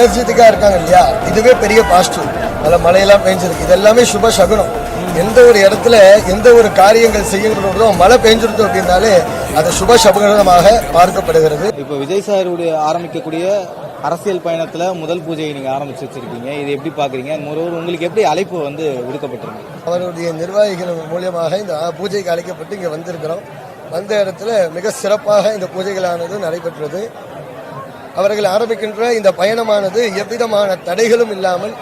எனர்ஜெட்டிக்கா இருக்காங்க இல்லையா, இதுவே பெரிய பாசிட்டிவ். நல்ல மழையெல்லாம் பெஞ்சிருக்கு, இதெல்லாமே சுப சகுனம். எந்த ஒரு இடத்துல எந்த ஒரு காரியங்கள் செய்யணுன்றதோ மழை பெஞ்சிருந்தோம் அப்படின்னாலே அது சுப சகுனமாக பார்க்கப்படுகிறது. இப்போ விஜய் சாருடைய ஆரம்பிக்கக்கூடிய அரசியல் பயணத்துல முதல் பூஜையை நீங்க ஆரம்பிச்சு வச்சிருக்கீங்க, இது எப்படி பாக்குறீங்க? உங்களுக்கு எப்படி அழைப்பு விடுக்கப்பட்டிருக்கு? அவருடைய நிர்வாகிகள் மூலியமாக இந்த பூஜைக்கு அழைக்கப்பட்டு இங்க வந்திருக்கிறோம். வந்த இடத்துல மிக சிறப்பாக இந்த பூஜைகளானது நடைபெற்றது. அவர்கள் ஆரம்பிக்கின்ற இந்த பயணமானது எவ்விதமான தடைகளும் இல்லாமல்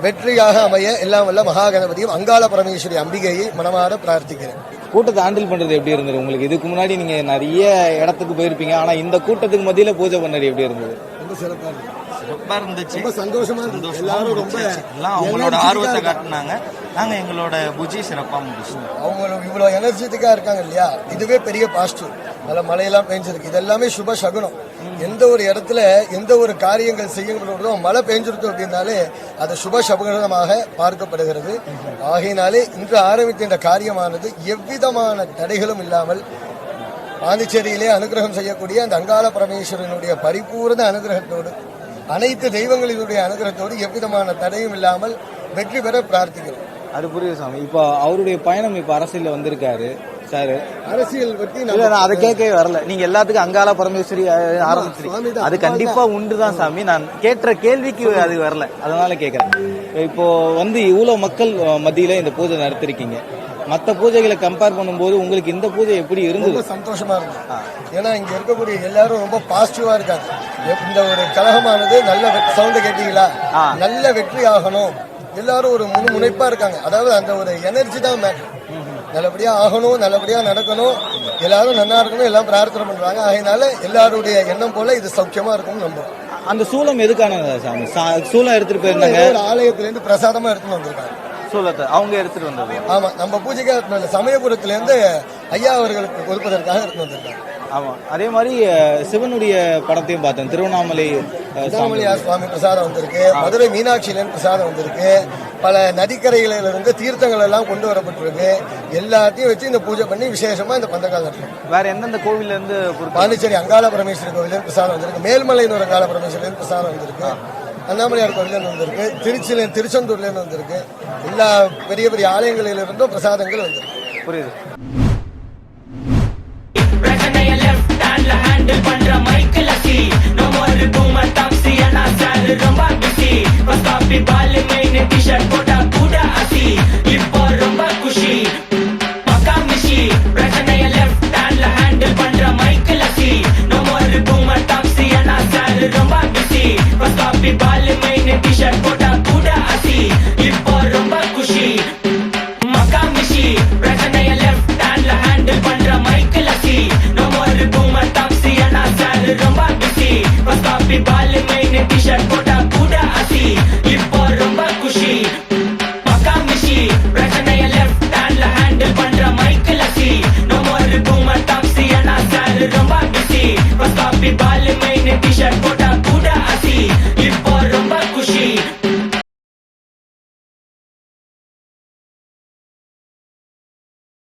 வெற்றியாக அமைய எல்லாம் வல்ல மகாகணபதியும் அங்காள பரமேஸ்வரி அம்பிகையை மனமாற பிரார்த்திக்கிறேன். கூட்டத்தை ஹேண்டில் பண்றது எப்படி இருந்தது உங்களுக்கு? இதுக்கு முன்னாடி நீங்க நிறைய இடத்துக்கு போயிருப்பீங்க, ஆனா இந்த கூட்டத்துக்கு மத்தியில பூஜை பண்ணது எப்படி இருந்தது? ரொம்ப சிறப்பா இருந்துச்சு, ரொம்ப சந்தோஷமா இருந்துச்சு. எல்லாரும் ரொம்ப அவங்களோட ஆர்வத்தை காட்டினாங்க. நாங்க எங்களோட பூஜை சிறப்பா முடிச்சோம். அவங்க இவ்வளவு எனர்ஜெட்டிக்கா இருக்காங்க இல்லையா, இதுவே பெரிய பாசிட்டிவ். நல்ல மழையெல்லாம் பெஞ்சிருக்கு, இதெல்லாமே சுப சகுனம். எந்த ஒரு இடத்துல எந்த ஒரு காரியங்கள் செய்யணுன்றதோ மழை பெஞ்சிருத்தோம் அப்படின்னாலே அது சுப சகுனமாக பார்க்கப்படுகிறது. ஆகையினாலே இன்று ஆரம்பித்த இந்த காரியமானது எவ்விதமான தடைகளும் இல்லாமல் பாண்டிச்சேரியிலே அனுகிரகம் செய்யக்கூடிய அந்த அங்காள பரமேஸ்வரனுடைய பரிபூர்ண அனுகிரகத்தோடு அனைத்து தெய்வங்களினுடைய அனுகிரகத்தோடு எவ்விதமான தடையும் இல்லாமல் வெற்றி பெற பிரார்த்திக்கிறோம். அது புரியுது சாமி. இப்போ அவருடைய பயணம் இப்ப அரசியல் வந்திருக்காரு சார். அரசியல் பத்தி நான் அதை கேட்கவே வரல. நீங்க எல்லாத்துக்கும் அங்காள பரமேஸ்வரி ஆரம்பிச்சிருக்கீங்க, அது கண்டிப்பா உண்டுதான் சாமி. நான் கேட்ட கேள்விக்கு அது வரல, அதனால கேட்கறேன். இப்போ இவ்வளவு மக்கள் மத்தியில இந்த பூஜை நடத்திருக்கீங்க, மற்ற பூஜைகளை கம்பேர் பண்ணும்போது உங்களுக்கு இந்த பூஜை எப்படி இருந்தது? சந்தோஷமா இருந்தது. ஏன்னா இங்க இருக்கக்கூடிய எல்லாரும் ரொம்ப பாசிட்டிவா இருக்காங்க. இந்த ஒரு கழகமானது நல்ல சவுண்ட் கேட்டீங்களா, நல்ல வெற்றி ஆகணும், எல்லாரும் ஒரு முனைப்பா இருக்காங்க. அதாவது அந்த ஒரு எனர்ஜி தான் மேட்டர். நல்லபடியா ஆகணும், நல்லபடியா நடக்கணும், எல்லாரும் நல்லா இருக்கணும், எல்லாம் பிரார்த்தனை பண்றாங்க. அதனால எல்லாருடைய எண்ணம் போல இது சௌக்கியமா இருக்கும்னு நம்புறோம். அந்த சூலம் எதுக்கான சாமி? சூலம் எடுத்துட்டு போயிருந்தாங்க, ஆலயத்துல இருந்து பிரசாதமா எடுத்துட்டு வந்திருக்காங்க. சூலத்தை அவங்க எடுத்துட்டு வந்தது. ஆமா, நம்ம பூஜைக்கு சமயபுரத்துல இருந்து ஐயா அவர்களுக்கு கொடுப்பதற்காக எடுத்து வந்திருக்காங்க. ஆமா, அதே மாதிரி சிவனுடைய படத்தையும் பார்த்தேன். திருவண்ணாமலை சுவாமி பிரசாதம் வந்திருக்கு, மதுரை மீனாட்சியிலிருந்து பிரசாதம் வந்திருக்கு, பல நதிக்கரைகளிலிருந்து தீர்த்தங்கள் எல்லாம் கொண்டு வரப்பட்டிருக்கு. எல்லாத்தையும் வச்சு இந்த பூஜை பண்ணி விசேஷமா இந்த பந்தக்கால் நடக்கும். வேற எந்தெந்த கோவில்ல இருந்து? பாண்டிச்சேரி அங்காள பரமேஸ்வரி கோவிலிருந்து பிரசாதம் வந்திருக்கு, மேல்மலையினூர் அங்காள பரமேஸ்வரியிலிருந்து பிரசாதம் வந்திருக்கு, அண்ணாமலையார் கோவிலிருந்து வந்திருக்கு, திருச்செந்தூர்ல இருந்து வந்திருக்கு. எல்லா பெரிய பெரிய ஆலயங்களிலிருந்தும் பிரசாதங்கள் வந்திருக்கு. புரியுது. Baal main t-shirt pota